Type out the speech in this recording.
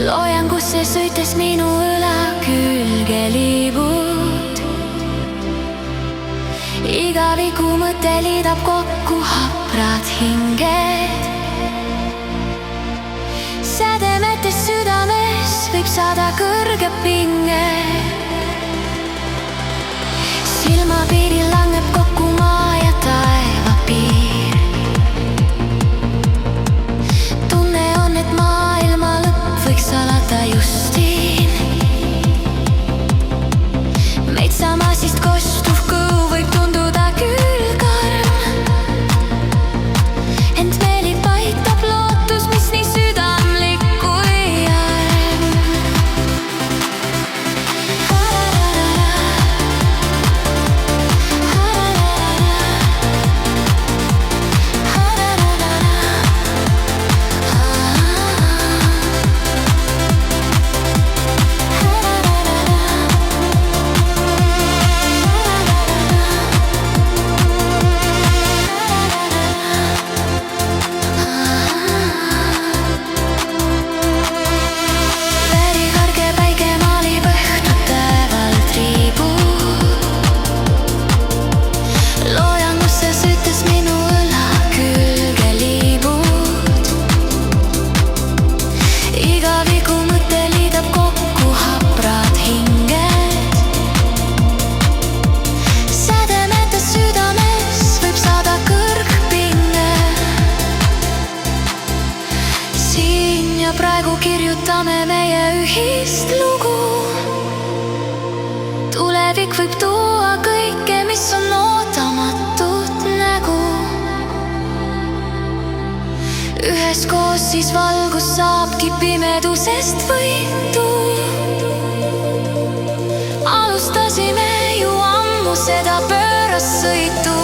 loojangusse sõites minu õla külge liibud. Iga vigu mõte liidab kokku haprad hinged. Sädemetes südames võib saada kõrge pinge. Silmapiiril langeb kokku maa ja taeva piir. Tunne on, et maailma lõpp võiks alata just siin. Meid samasist kostuv kõu võib tunduda küll karm, ent meeli pahitab lootus, mis nii südamlik kui arm. Praegu kirjutame meie ühist lugu. Tulevik võib tuua kõike, mis on ootamatut nägu. Üheskoos siis valgus saabki pimedusest võitu. Alustasime ju ammu seda pöörast sõitu.